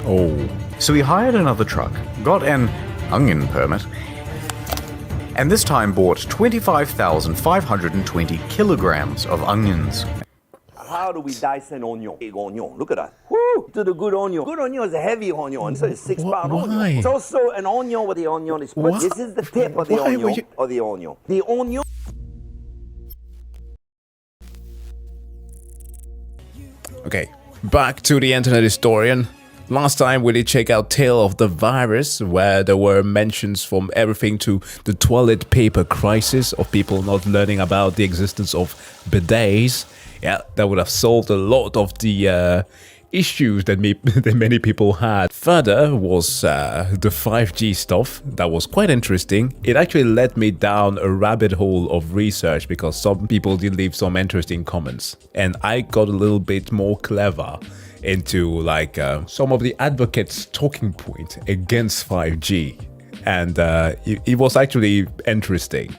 Oh. So he hired another truck, got an onion permit, and this time bought 25,520 kilograms of onions. How do we dice an onion? Big onion. Look at that. Woo! To the good onion. Good onion is a heavy onion. So it's 6-pound onion. It's also an onion with the onion is put. This is the tip of the onion. Of the onion. The onion. Okay, back to the internet historian. Last time we did check out Tale of the Virus, where there were mentions from everything to the toilet paper crisis of people not learning about the existence of bidets. Yeah, that would have solved a lot of the issues that many people had. Further was the 5G stuff. That was quite interesting. It actually led me down a rabbit hole of research because some people did leave some interesting comments. And I got a little bit more clever into like some of the advocates' talking point against 5G. And it was actually interesting.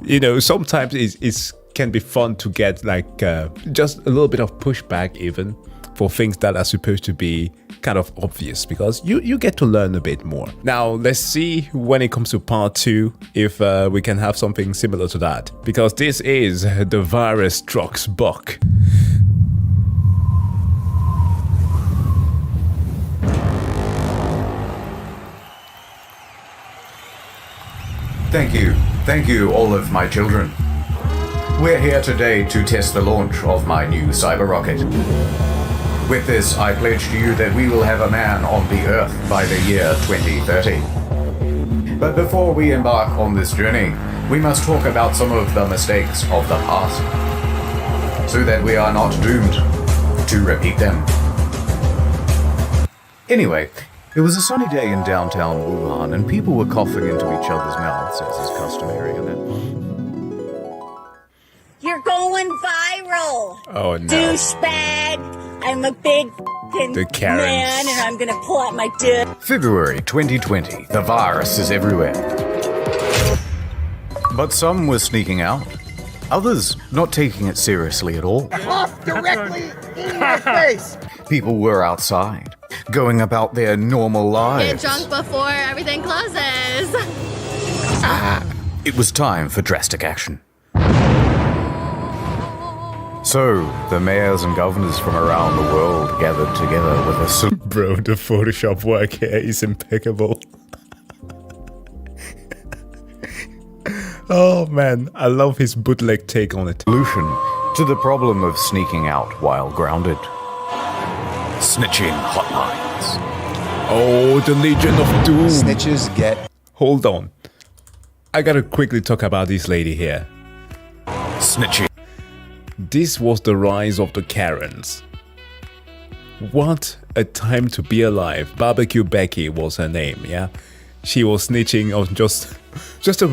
You know, sometimes it's can be fun to get like just a little bit of pushback even for things that are supposed to be kind of obvious, because you get to learn a bit more. Now let's see when it comes to part 2 if we can have something similar to that, because this is the Varus trucks buck. Thank you, all of my children. We're here today to test the launch of my new cyber rocket. With this, I pledge to you that we will have a man on the Earth by the year 2030. But before we embark on this journey, we must talk about some of the mistakes of the past, so that we are not doomed to repeat them. Anyway, it was a sunny day in downtown Wuhan, and people were coughing into each other's mouths, as is customary in that. You're going viral. Oh no. Douchebag. I'm a big man and I'm gonna pull out my dick. February 2020. The virus is everywhere. But some were sneaking out. Others not taking it seriously at all. Cough directly in my face. People were outside, going about their normal lives. Get drunk before everything closes. It was time for drastic action. So, the mayors and governors from around the world gathered together with a Bro, the Photoshop work here is impeccable. Oh man, I love his bootleg take on it. solution to the problem of sneaking out while grounded. Snitching hotlines. Oh, the Legion of Doom. Snitches get... Hold on. I gotta quickly talk about this lady here. Snitching. This was the rise of the Karens. What a time to be alive. Barbecue Becky was her name, yeah? She was snitching on just a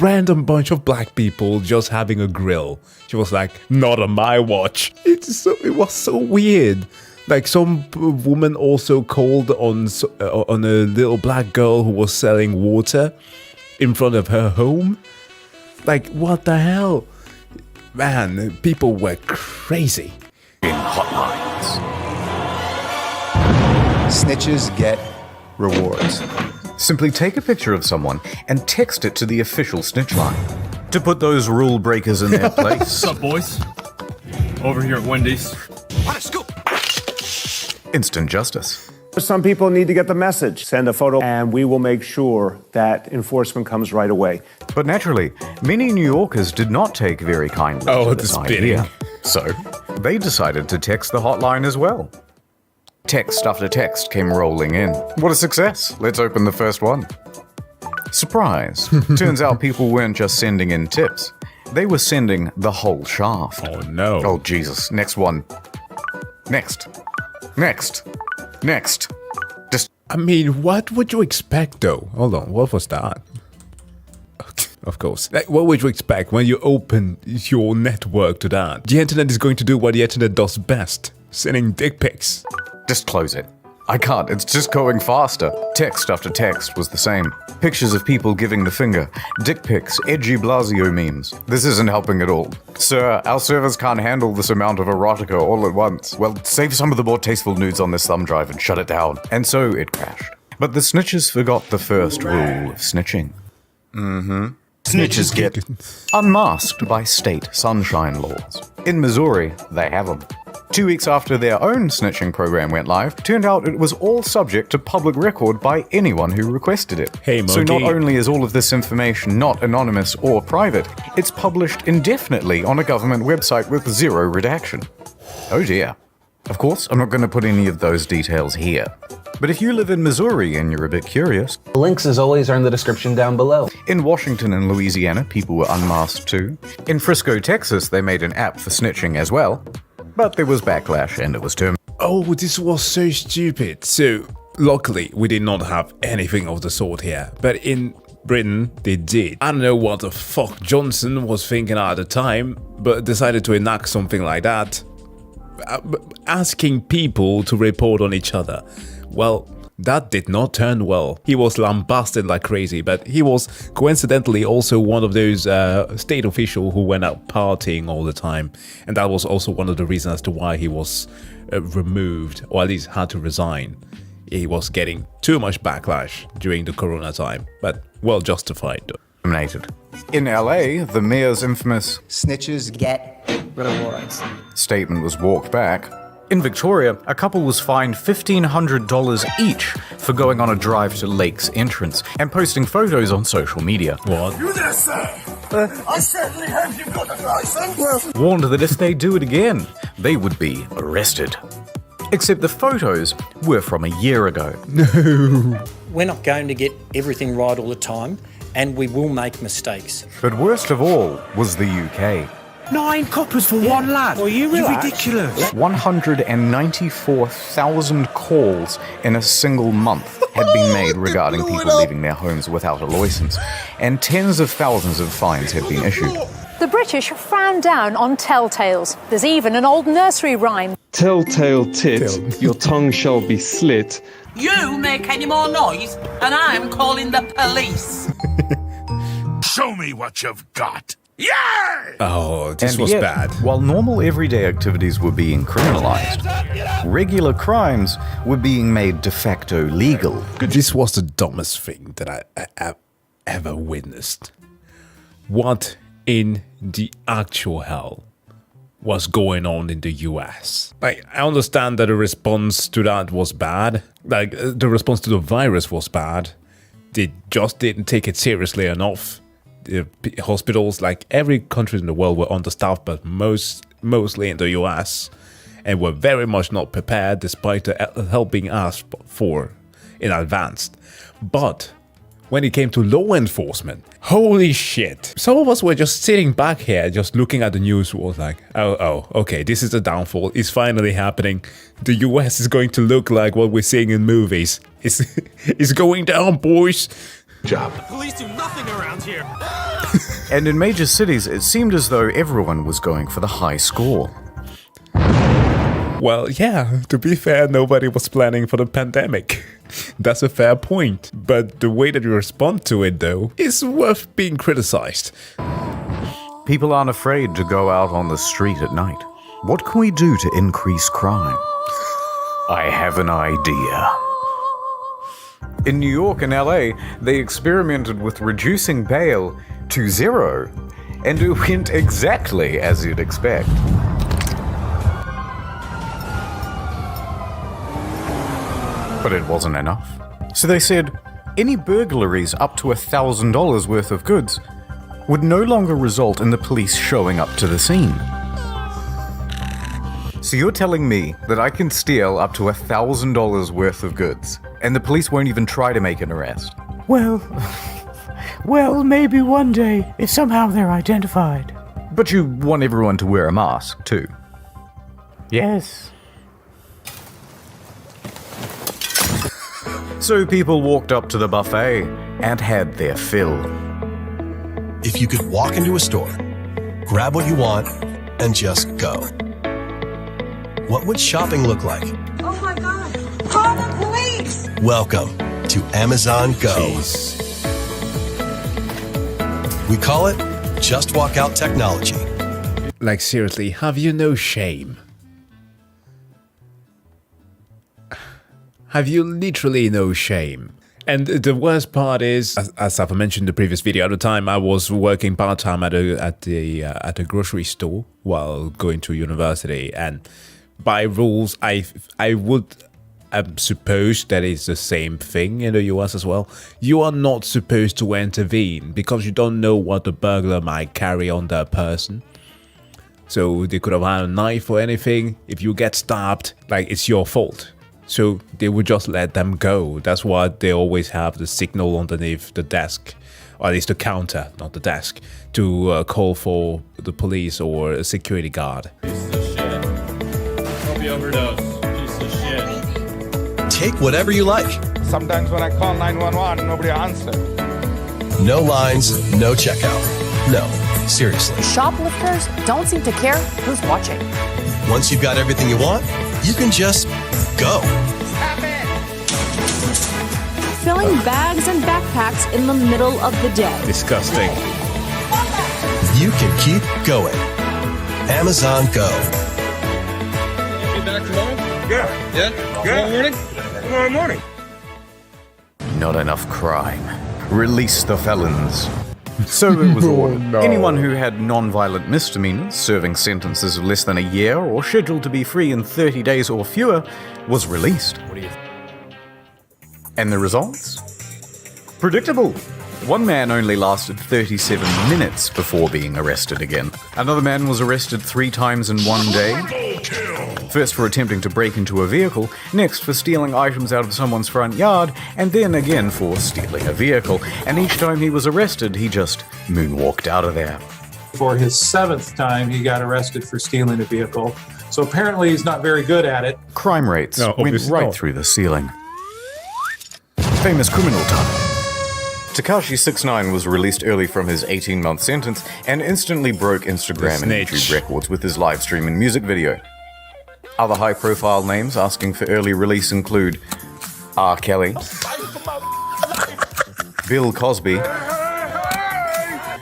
random bunch of black people just having a grill. She was like, not on my watch. It was so weird. Like some woman also called on a little black girl who was selling water in front of her home. Like, what the hell? Man, people were crazy. In hotlines. Snitches get rewards. Simply take a picture of someone and text it to the official snitch line to put those rule breakers in their place. What's up, boys? Over here at Wendy's. What a scoop! Instant justice. Some people need to get the message. Send a photo and we will make sure that enforcement comes right away. But naturally, many New Yorkers did not take very kindly to this idea. So, they decided to text the hotline as well. Text after text came rolling in. What a success! Let's open the first one. Surprise! Turns out people weren't just sending in tips. They were sending the whole shaft. Oh no. Oh Jesus. Next one. Next. Next. Next. Just... I mean, what would you expect though? Hold on, what was that? Of course. Like, what would you expect when you open your network to that? The internet is going to do what the internet does best. Sending dick pics. Just close it. I can't, it's just going faster. Text after text was the same. Pictures of people giving the finger, dick pics, edgy Blasio memes. This isn't helping at all. Sir, our servers can't handle this amount of erotica all at once. Well, save some of the more tasteful nudes on this thumb drive and shut it down. And so it crashed. But the snitches forgot the first rule of snitching. Snitches get unmasked by state sunshine laws. In Missouri, they have them. 2 weeks after their own snitching program went live, turned out it was all subject to public record by anyone who requested it. Hey, so not only is all of this information not anonymous or private, it's published indefinitely on a government website with zero redaction. Oh dear. Of course, I'm not going to put any of those details here. But if you live in Missouri and you're a bit curious, links as always are in the description down below. In Washington and Louisiana, people were unmasked too. In Frisco, Texas, they made an app for snitching as well. But there was backlash and it was terminated. Oh, this was so stupid. So, luckily, we did not have anything of the sort here. But in Britain, they did. I don't know what the fuck Johnson was thinking at the time, but decided to enact something like that. Asking people to report on each other. Well, that did not turn well. He was lambasted like crazy, but he was coincidentally also one of those state officials who went out partying all the time. And that was also one of the reasons as to why he was removed, or at least had to resign. He was getting too much backlash during the corona time, but well justified though. In LA, the mayor's infamous Snitches get rewards statement was walked back. In Victoria, a couple was fined $1,500 each for going on a drive to Lake's entrance and posting photos on social media. What? You there, sir? I certainly hope you've got a license. Warned that if they do it again, they would be arrested. Except the photos were from a year ago. No. We're not going to get everything right all the time, and we will make mistakes. But worst of all was the UK. 9 coppers for one lad. Well, you relax. Ridiculous. 194,000 calls in a single month had been made regarding people leaving their homes without a license, and tens of thousands of fines had been issued. The British frown down on telltales. There's even an old nursery rhyme. Telltale tit, your tongue shall be slit. You make any more noise, and I'm calling the police. Show me what you've got. Yeah! Oh, this was bad. While normal everyday activities were being criminalized, regular crimes were being made de facto legal. This was the dumbest thing that I ever witnessed. What in the actual hell was going on in the US? Like, I understand that the response to that was bad. Like, the response to the virus was bad. They just didn't take it seriously enough. The hospitals, like every country in the world, were understaffed, but mostly in the US, and were very much not prepared despite the help being asked for in advance. But when it came to law enforcement, holy shit. Some of us were just sitting back here, just looking at the news, was like, oh, okay, this is the downfall. It's finally happening. The US is going to look like what we're seeing in movies. It's going down, boys. Job. Police do nothing around here. And in major cities, it seemed as though everyone was going for the high score. Well, yeah, to be fair, nobody was planning for the pandemic. That's a fair point. But the way that you respond to it, though, is worth being criticized. People aren't afraid to go out on the street at night. What can we do to increase crime? I have an idea. In New York and LA, they experimented with reducing bail to 0, and it went exactly as you'd expect. But it wasn't enough. So they said any burglaries up to $1,000 worth of goods would no longer result in the police showing up to the scene. So you're telling me that I can steal up to $1,000 worth of goods, and the police won't even try to make an arrest? Well, maybe one day, if somehow they're identified. But you want everyone to wear a mask, too? Yes. So people walked up to the buffet and had their fill. If you could walk into a store, grab what you want, and just go, what would shopping look like? Oh my God. Welcome to Amazon Go. Jeez. We call it Just Walk Out technology. Like, seriously, have you no shame? Have you literally no shame? And the worst part is, as I've mentioned in the previous video, at the time I was working part-time at a grocery store while going to university, and by rules, I would suppose that it's the same thing in the US as well. You are not supposed to intervene because you don't know what the burglar might carry on their person. So they could have had a knife or anything. If you get stabbed, like, it's your fault. So they would just let them go. That's why they always have the signal underneath the desk, or at least the counter, not the desk, to call for the police or a security guard. Piece of shit. Hope you overdose. Piece of shit. Take whatever you like. Sometimes when I call 911, nobody answers. No lines, no checkout. No, seriously. Shoplifters don't seem to care who's watching. Once you've got everything you want, you can just go. Filling bags and backpacks in the middle of the day. Disgusting. You can keep going. Amazon Go. Be back tomorrow? Yeah. Yeah? Tomorrow morning? Tomorrow morning. Not enough crime. Release the felons. So it was ordered. Anyone who had non-violent misdemeanors, serving sentences of less than a year, or scheduled to be free in 30 days or fewer, was released. And the results? Predictable. One man only lasted 37 minutes before being arrested again. Another man was arrested 3 times in one day. First for attempting to break into a vehicle, next for stealing items out of someone's front yard, and then again for stealing a vehicle. And each time he was arrested, he just moonwalked out of there. For his 7th time, he got arrested for stealing a vehicle. So apparently he's not very good at it. Crime rates went right through the ceiling. Famous criminal time. Tekashi 6ix9ine was released early from his 18-month sentence and instantly broke Instagram and YouTube records with his live stream and music video. Other high-profile names asking for early release include R. Kelly, Bill Cosby,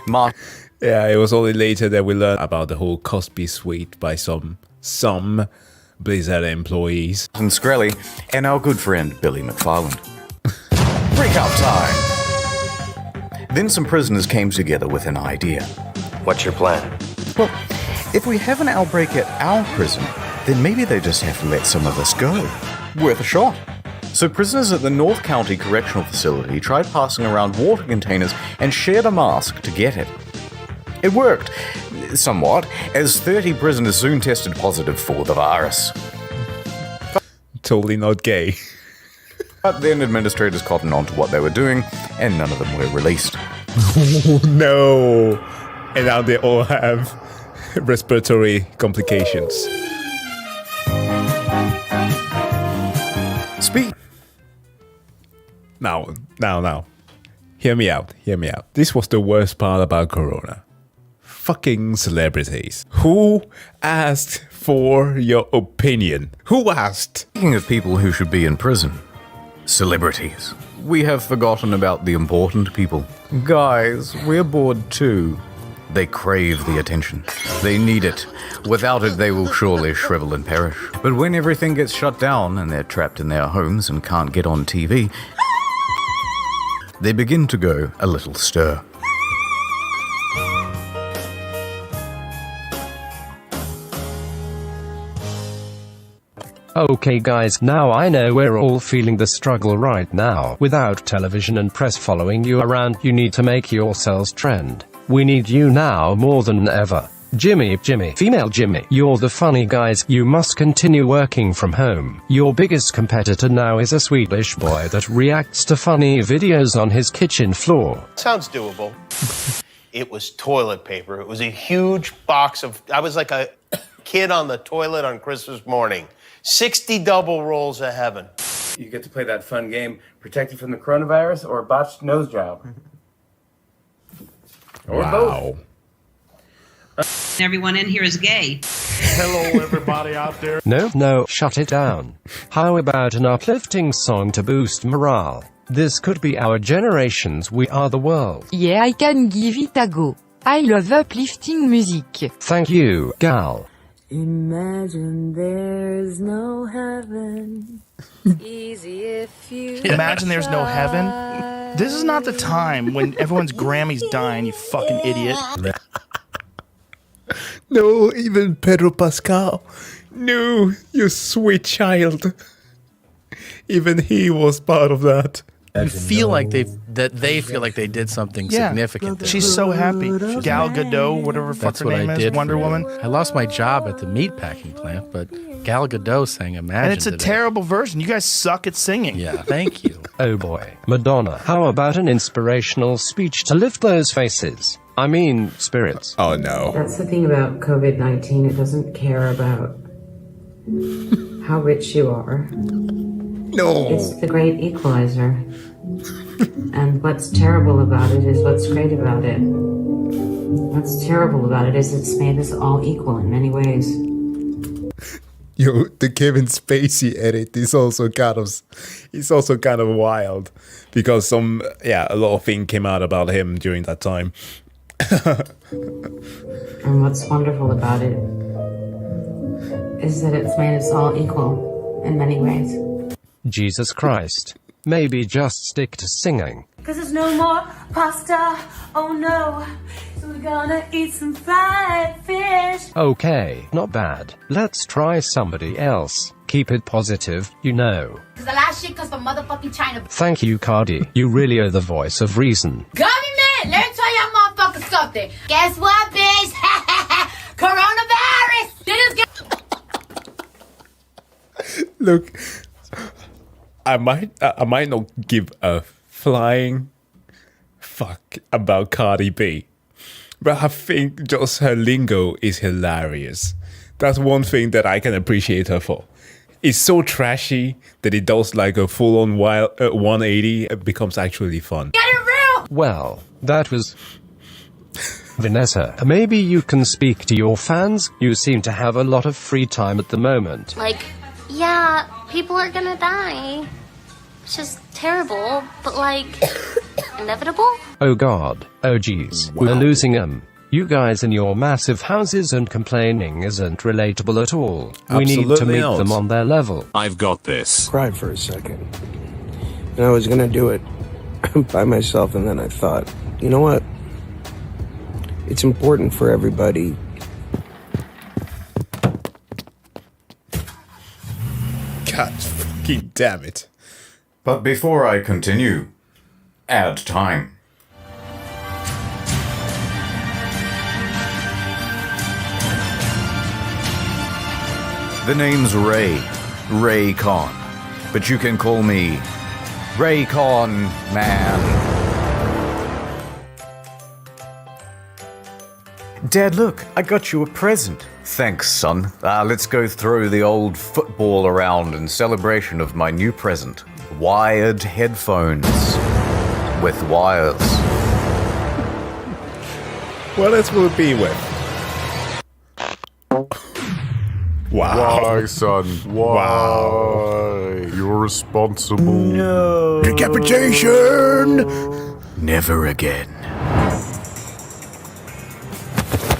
Mark. Yeah, it was only later that we learned about the whole Cosby suite by some Blizzard employees. And Skrelly, and our good friend Billy McFarland. Breakout time! Then some prisoners came together with an idea. What's your plan? Well, if we have an outbreak at our prison, then maybe they just have to let some of us go. Worth a shot. So prisoners at the North County Correctional Facility tried passing around water containers and shared a mask to get it. It worked, somewhat, as 30 prisoners soon tested positive for the virus. Totally not gay. But then administrators cottoned on to what they were doing, and none of them were released. Oh, no! And now they all have respiratory complications. Speak. Now. Hear me out. This was the worst part about Corona. Fucking celebrities. Who asked for your opinion? Who asked? Speaking of people who should be in prison, celebrities. We have forgotten about the important people. Guys, we're bored too. They crave the attention. They need it. Without it, they will surely shrivel and perish. But when everything gets shut down and they're trapped in their homes and can't get on TV, they begin to go a little stir. Okay guys, now I know we're all feeling the struggle right now. Without television and press following you around, you need to make yourselves trend. We need you now more than ever. Jimmy, female Jimmy, you're the funny guys. You must continue working from home. Your biggest competitor now is a Swedish boy that reacts to funny videos on his kitchen floor. Sounds doable. It was toilet paper. It was a huge box of, I was like a kid on the toilet on Christmas morning. 60 double rolls of heaven. You get to play that fun game, protect you from the coronavirus or a botched nose job. Or both. Everyone in here is gay. Hello, everybody out there. No, shut it down. How about an uplifting song to boost morale? This could be our generation's We Are the World. Yeah, I can give it a go. I love uplifting music. Thank you, Gal. Imagine there's no heaven. Easy if you Imagine there's no heaven. This is not the time when everyone's Grammy's dying, you fucking idiot. No, even Pedro Pascal. No, you sweet child. Even he was part of that. You feel like they feel like they did something significant. She's so happy. Gal Gadot, whatever fuck her name is, Wonder Woman. I lost my job at the meatpacking plant, but Gal Gadot sang Imagine. And it's a terrible version. You guys suck at singing. Yeah, thank you. Oh boy. Madonna, how about an inspirational speech to lift those faces? I mean, spirits. Oh no. That's the thing about COVID-19. It doesn't care about how rich you are. No. It's the great equalizer. And what's terrible about it is what's great about it. What's terrible about it is it's made us all equal in many ways. Yo, the Kevin Spacey edit is also kind of wild because a lot of things came out about him during that time. And what's wonderful about it is that it's made us all equal in many ways. Jesus Christ. Maybe just stick to singing. Cause there's no more pasta, oh no. So we're gonna eat some fried fish. Okay, not bad. Let's try somebody else. Keep it positive, you know. Cause the last shit comes from motherfucking China. Thank you, Cardi. You really are the voice of reason. Government, let me tell y'all motherfuckers something. Guess what, bitch? Coronavirus! Look, I might not give a flying fuck about Cardi B, but I think just her lingo is hilarious. That's one thing that I can appreciate her for. It's so trashy that it does like a full-on 180. It becomes actually fun. Get it real! Well, that was... Vanessa, maybe you can speak to your fans? You seem to have a lot of free time at the moment. Like, yeah, people are gonna die. It's just terrible, but like, inevitable? Oh god, oh geez, we're losing them. You guys in your massive houses and complaining isn't relatable at all. We need to meet them on their level. I've got this. Cried for a second. And I was gonna do it by myself, and then I thought, you know what? It's important for everybody. God fucking damn it. But before I continue, ad time. The name's Ray Con, but you can call me Ray Con, man. Dad, look, I got you a present. Thanks, son. Let's go throw the old football around in celebration of my new present. Wired headphones with wires. What else will it be with? Wow. Why, son? Why? Wow. You're responsible. No. Decapitation! Never again.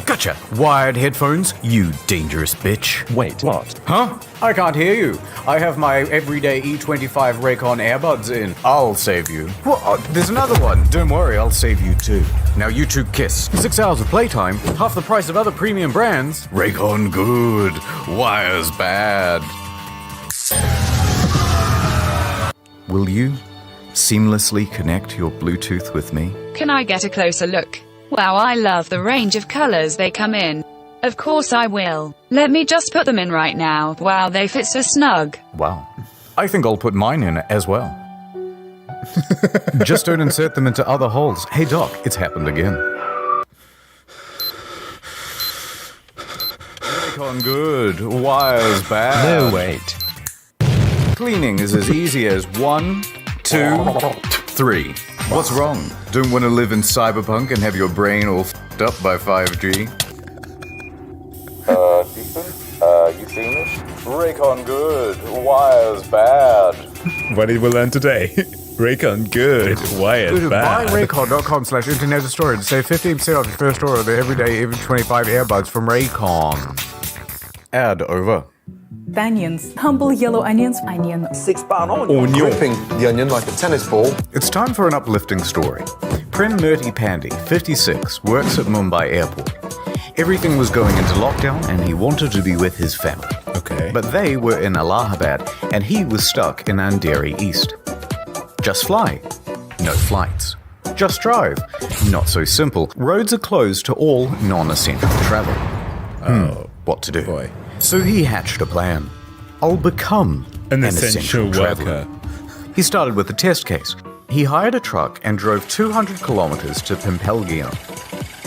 Gotcha. Wired headphones, you dangerous bitch. Wait, what? Huh? I can't hear you. I have my everyday E25 Raycon earbuds in. I'll save you. Well, there's another one. Don't worry, I'll save you too. Now you two kiss. 6 hours of playtime, half the price of other premium brands. Raycon good, wires bad. Will you seamlessly connect your Bluetooth with me? Can I get a closer look? Wow, I love the range of colors they come in. Of course I will. Let me just put them in right now. Wow, they fit so snug. Wow. I think I'll put mine in as well. Just don't insert them into other holes. Hey Doc, it's happened again. Raycon good, wires bad. No, wait. Cleaning is as easy as 1, 2, 3. What's wrong? Don't want to live in cyberpunk and have your brain all f***ed up by 5G? Decent? Raycon good, wires bad. What did we learn today? Raycon good, wired Go to bad. buyraycon.com/internethistorian to save 15% off your first order of the everyday even 25 earbuds from Raycon. Ad over. Onions. Humble yellow onions. Onion. 6 pound onion. Gripping the onion like a tennis ball. It's time for an uplifting story. Prem Murti Pandey, 56, works at Mumbai airport. Everything was going into lockdown and he wanted to be with his family. Okay. But they were in Allahabad and he was stuck in Andheri East. Just fly. No flights. Just drive. Not so simple. Roads are closed to all non-essential travel. What to do? Boy. So he hatched a plan. I'll become an essential traveler. worker. He started with a test case. He hired a truck and drove 200 kilometers to Pimpelgian.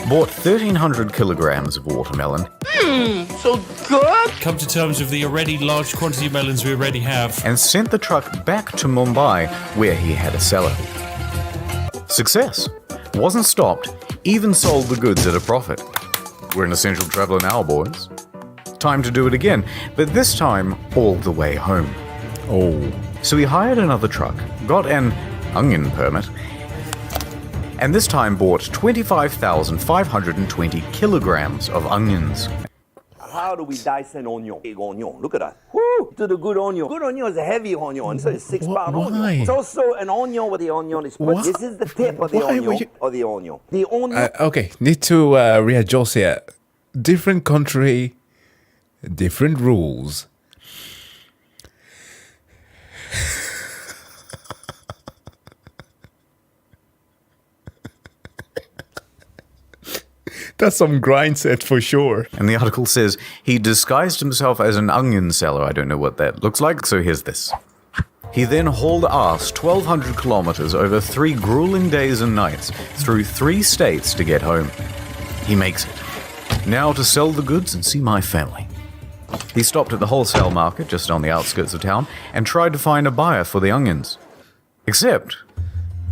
Bought 1,300 kilograms of watermelon. So good. Come to terms with the already large quantity of melons we already have. And sent the truck back to Mumbai, where he had a cellar. Success. Wasn't stopped, even sold the goods at a profit. We're an essential traveler now, boys. Time to do it again, but this time all the way home. Oh. So he hired another truck, got an onion permit, and this time bought 25,520 kilograms of onions. How do we dice an onion? Big onion. Look at that. Woo! To the good onion. Good onion is a heavy onion. So it's 6 pound onion. It's also an onion with the onion is put. This is the tip of the onion. The onion. Okay, need to readjust here. Different country, different rules. That's some grind set for sure. And the article says he disguised himself as an onion seller. I don't know what that looks like, so here's this. He then hauled ass 1,200 kilometers over 3 grueling days and nights through 3 states to get home. He makes it. Now to sell the goods and see my family. He stopped at the wholesale market just on the outskirts of town and tried to find a buyer for the onions. Except,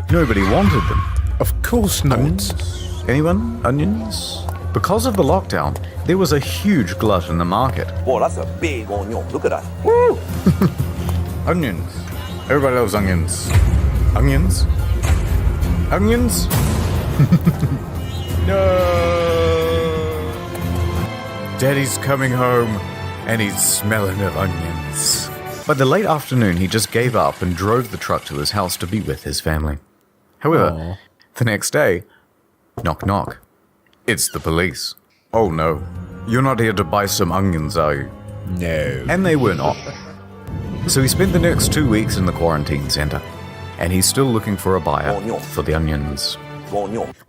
nobody wanted them. Of course not. Onions? Anyone? Onions? Because of the lockdown, there was a huge glut in the market. Boy, that's a big onion. Look at that. Woo! Onions. Everybody loves onions. Onions? Onions? No! Daddy's coming home, and he's smelling of onions. By the late afternoon, he just gave up and drove the truck to his house to be with his family. However, the next day, knock knock. It's the police. Oh no, you're not here to buy some onions, are you? No. And they were not. So he spent the next 2 weeks in the quarantine center, and he's still looking for a buyer for the onions.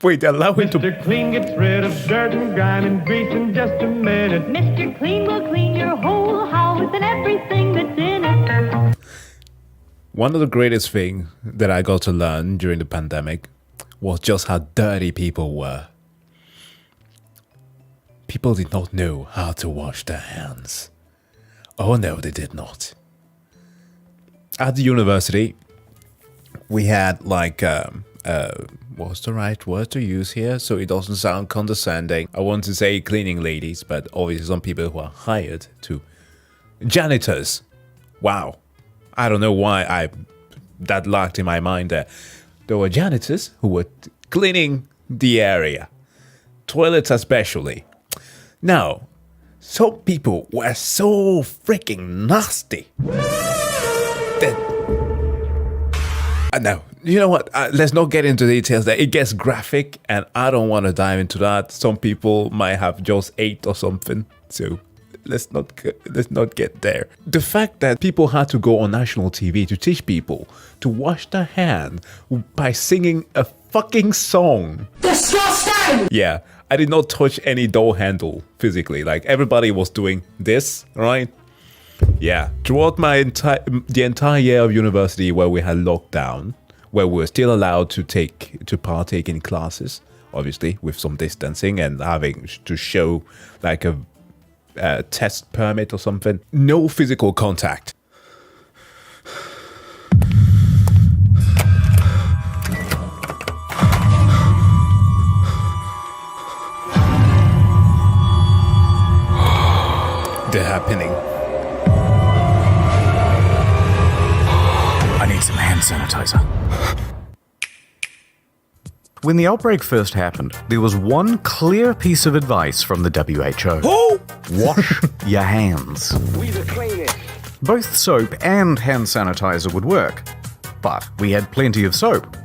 Wait, allow him to... Mr. Clean gets rid of dirt and grime and grease in just a minute. Mr. Clean will clean your whole house and everything that's in it. One of the greatest things that I got to learn during the pandemic was just how dirty people were. People did not know how to wash their hands. Oh no, they did not. At the university, we had like... what's the right word to use here so it doesn't sound condescending? I want to say cleaning ladies, but obviously some people who are hired to... Janitors. Wow. I don't know why that lacked in my mind there. There were janitors who were cleaning the area. Toilets especially. Now, some people were so freaking nasty that... No, you know what? Let's not get into details there. It gets graphic, and I don't want to dive into that. Some people might have just ate or something, so let's not get there. The fact that people had to go on national TV to teach people to wash their hands by singing a fucking song. Disgusting! Yeah, I did not touch any door handle physically. Like everybody was doing this, right? Yeah, throughout the entire year of university where we had lockdown, where we were still allowed to partake in classes, obviously with some distancing and having to show like a test permit or something. No physical contact. They're happening. sanitizer. When the outbreak first happened, there was one clear piece of advice from the WHO. Wash your hands. Both soap and hand sanitizer would work, but we had plenty of soap.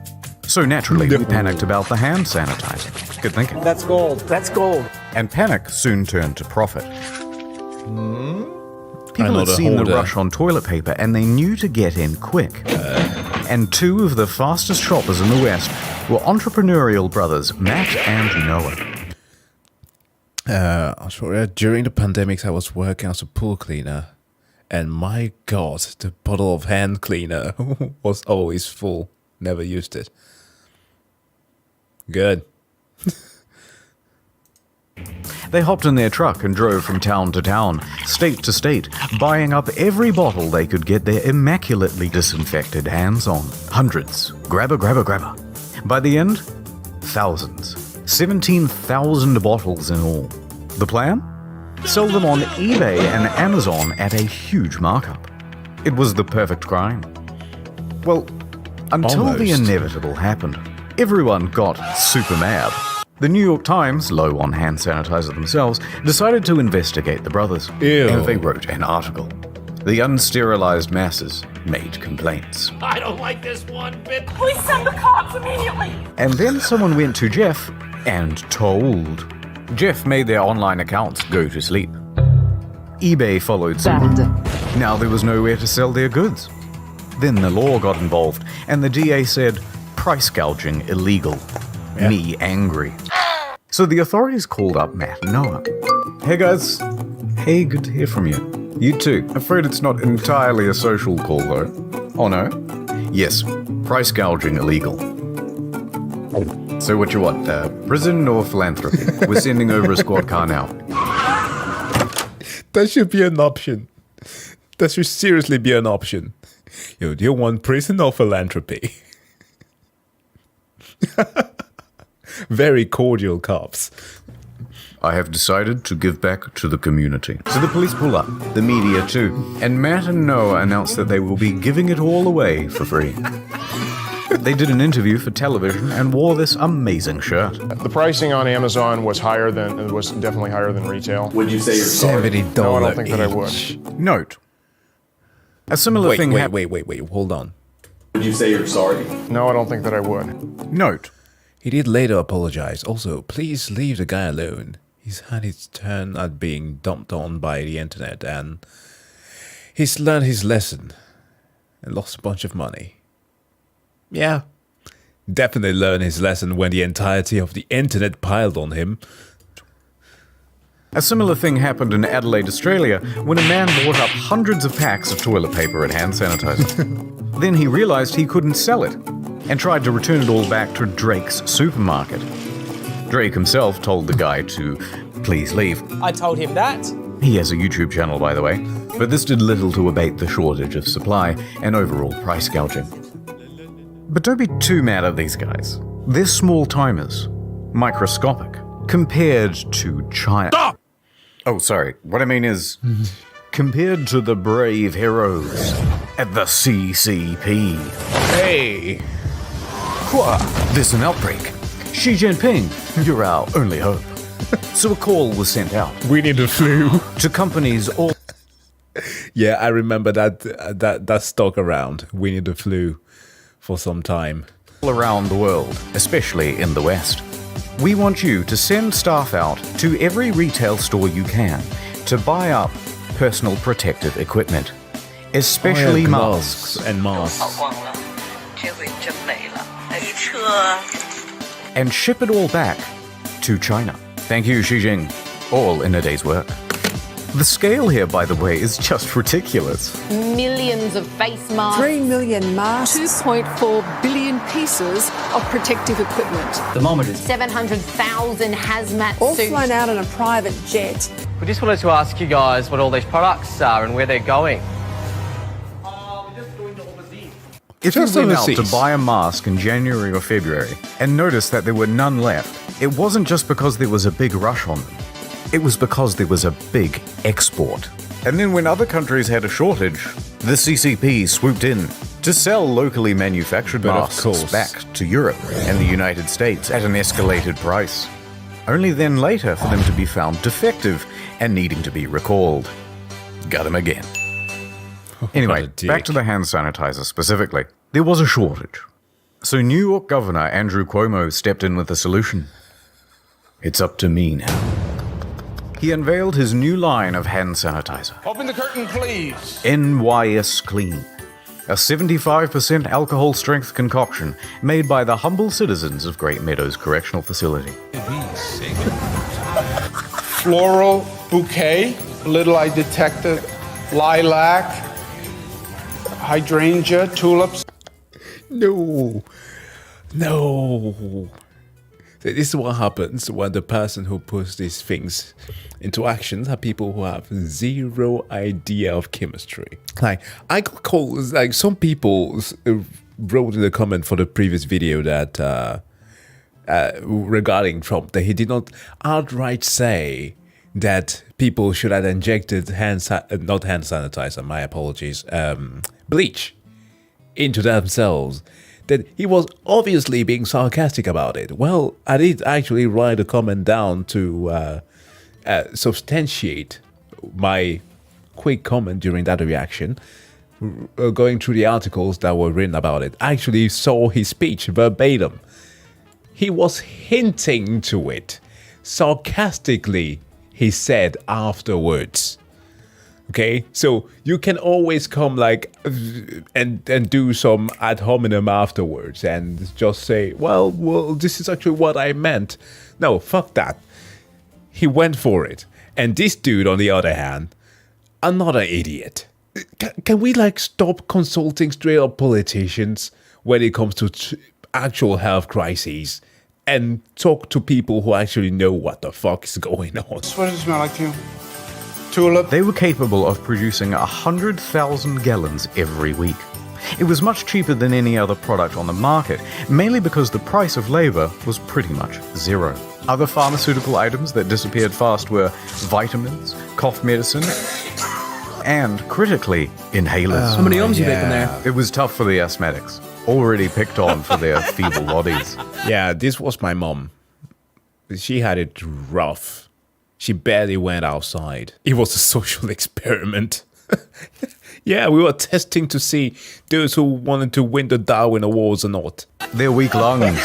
So naturally, we panicked about the hand sanitizer. Good thinking. That's gold. That's gold. And panic soon turned to profit. People had seen the rush on toilet paper and they knew to get in quick. And two of the fastest shoppers in the West were entrepreneurial brothers, Matt and Noah. Australia, during the pandemic, I was working as a pool cleaner. And my God, the bottle of hand cleaner was always full. Never used it. Good. They hopped in their truck and drove from town to town, state to state, buying up every bottle they could get their immaculately disinfected hands on. Hundreds. Grabber, grabber, grabber. By the end, thousands. 17,000 bottles in all. The plan? Sell them on eBay and Amazon at a huge markup. It was the perfect grind. Well, until the inevitable happened. Everyone got super mad. The New York Times, low on hand sanitizer themselves, decided to investigate the brothers. And they wrote an article. The unsterilized masses made complaints. I don't like this one bit. Please send the cops immediately. And then someone went to Jeff and told. Jeff made their online accounts go to sleep. eBay followed suit. Now there was nowhere to sell their goods. Then the law got involved, and the DA said, price gouging illegal. Me angry. So the authorities called up Matt and Noah. Hey guys. Hey, good to hear from you. You too. Afraid it's not entirely a social call though. Oh no? Yes, price gouging illegal. So what you want, prison or philanthropy? We're sending over a squad car now. That should be an option. That should seriously be an option. Yo, do you want prison or philanthropy? Very cordial cops. I have decided to give back to the community. So the police pull up, the media too, and Matt and Noah announce that they will be giving it all away for free. They did an interview for television and wore this amazing shirt. The pricing on Amazon was definitely higher than retail. Would you say you're sorry? $70 No, I don't think that I would. Note. A similar thing Wait, hold on. Would you say you're sorry? No, I don't think that I would. Note. He did later apologize. Also, please leave the guy alone. He's had his turn at being dumped on by the internet and he's learned his lesson and lost a bunch of money. Yeah, definitely learned his lesson when the entirety of the internet piled on him. A similar thing happened in Adelaide, Australia, when a man bought up hundreds of packs of toilet paper and hand sanitizer. Then he realized he couldn't sell it and tried to return it all back to Drake's supermarket. Drake himself told the guy to please leave. I told him that. He has a YouTube channel, by the way, but this did little to abate the shortage of supply and overall price gouging. But don't be too mad at these guys. They're small timers, microscopic, compared to China. Stop! Oh, sorry. What I mean is, compared to the brave heroes at the CCP. Hey! There's an outbreak. Xi Jinping, you're our only hope. So a call was sent out. We need a flu. To companies all... Yeah, I remember that stuck around. We need a flu for some time. All around the world, especially in the West. We want you to send staff out to every retail store you can to buy up personal protective equipment, especially masks. And masks. And ship it all back to China. Thank you, Xi Jinping. All in a day's work. The scale here, by the way, is just ridiculous. Millions of face masks. 3 million masks. 2.4 billion pieces of protective equipment. Thermometers. 700,000 hazmat All suits. flown out on a private jet. We just wanted to ask you guys what all these products are and where they're going. If you went out to buy a mask in January or February and noticed that there were none left, it wasn't just because there was a big rush on them. It was because there was a big export. And then when other countries had a shortage, the CCP swooped in to sell locally manufactured masks back to Europe and the United States at an escalated price. Only then later for them to be found defective and needing to be recalled. Got him again. Anyway, back to the hand sanitizer specifically. There was a shortage. So New York Governor Andrew Cuomo stepped in with a solution. It's up to me now. He unveiled his new line of hand sanitizer. Open the curtain, please. NYS Clean. A 75% alcohol strength concoction made by the humble citizens of Great Meadows Correctional Facility. Floral bouquet. Little I detected lilac, hydrangea, tulips. No. So this is what happens when the person who puts these things into actions are people who have zero idea of chemistry. Like, I got calls, like some people wrote in the comment for the previous video that regarding Trump, that he did not outright say that people should have injected not hand sanitizer, my apologies, bleach into themselves. That he was obviously being sarcastic about it. Well, I did actually write a comment down to substantiate my quick comment during that reaction, going through the articles that were written about it. I actually saw his speech verbatim. He was hinting to it. Sarcastically, he said afterwards. Okay, so you can always come like and do some ad hominem afterwards and just say, well, this is actually what I meant. No, fuck that. He went for it. And this dude, on the other hand, another idiot. Can we like stop consulting straight up politicians when it comes to actual health crises and talk to people who actually know what the fuck is going on? What does it smell like to you? They were capable of producing 100,000 gallons every week. It was much cheaper than any other product on the market, mainly because the price of labor was pretty much zero. Other pharmaceutical items that disappeared fast were vitamins, cough medicine, and, critically, inhalers. How many ohms you making there? It was tough for the asthmatics, already picked on for their feeble bodies. Yeah, this was my mom. She had it rough. She barely went outside. It was a social experiment. Yeah, we were testing to see those who wanted to win the Darwin Awards or not. Their weak lungs.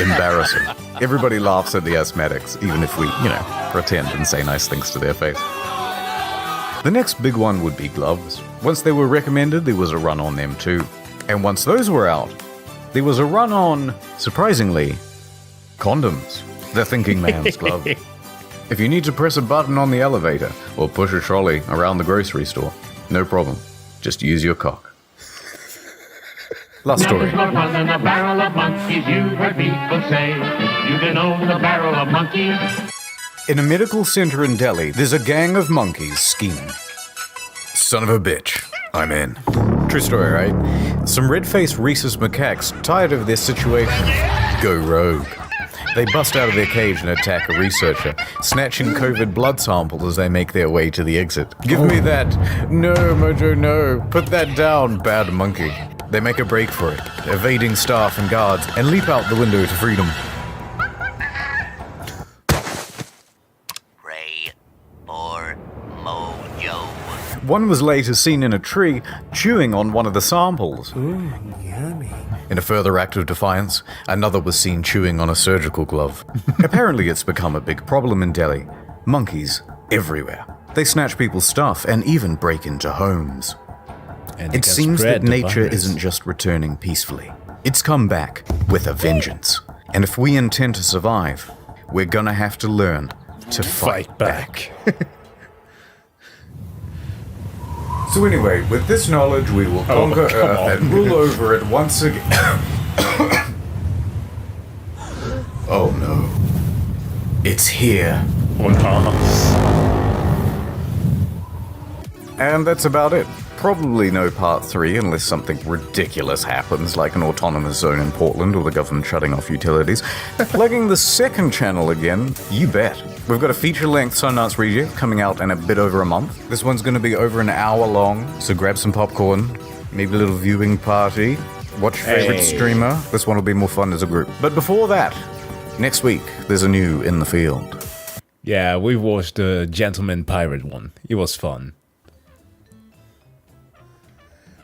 Embarrassing. Everybody laughs at the asthmatics, even if we, pretend and say nice things to their face. The next big one would be gloves. Once they were recommended, there was a run on them too. And once those were out, there was a run on, surprisingly, condoms. The thinking man's glove. If you need to press a button on the elevator or push a trolley around the grocery store, no problem. Just use your cock. Last story. In a barrel of monkeys, you've heard people say. You can own a barrel of monkeys. In a medical center in Delhi, there's a gang of monkeys scheming. Son of a bitch. I'm in. True story, right? Some red-faced rhesus macaques, tired of their situation, go rogue. They bust out of their cage and attack a researcher, snatching COVID blood samples as they make their way to the exit. Give me that. No, Mojo, no. Put that down, bad monkey. They make a break for it, evading staff and guards, and leap out the window to freedom. Pray for Mojo. One was later seen in a tree, chewing on one of the samples. Ooh, yummy. In a further act of defiance, another was seen chewing on a surgical glove. Apparently it's become a big problem in Delhi. Monkeys everywhere. They snatch people's stuff and even break into homes. And it seems that nature isn't just returning peacefully. It's come back with a vengeance. And if we intend to survive, we're gonna have to learn to fight back. So anyway, with this knowledge, we will conquer Earth and rule over it once again. Oh no. It's here. On us. And that's about it. Probably no part 3 unless something ridiculous happens, like an autonomous zone in Portland or the government shutting off utilities. Plugging the second channel again, you bet. We've got a feature-length Sundance Reject coming out in a bit over a month. This one's going to be over an hour long, so grab some popcorn, maybe a little viewing party. Watch favorite streamer. This one will be more fun as a group. But before that, next week, there's a new In the Field. Yeah, we watched the Gentleman Pirate one. It was fun.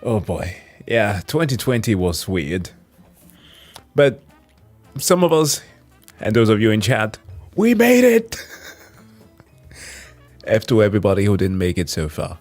Oh boy. Yeah, 2020 was weird. But some of us, and those of you in chat, we made it! F to everybody who didn't make it so far.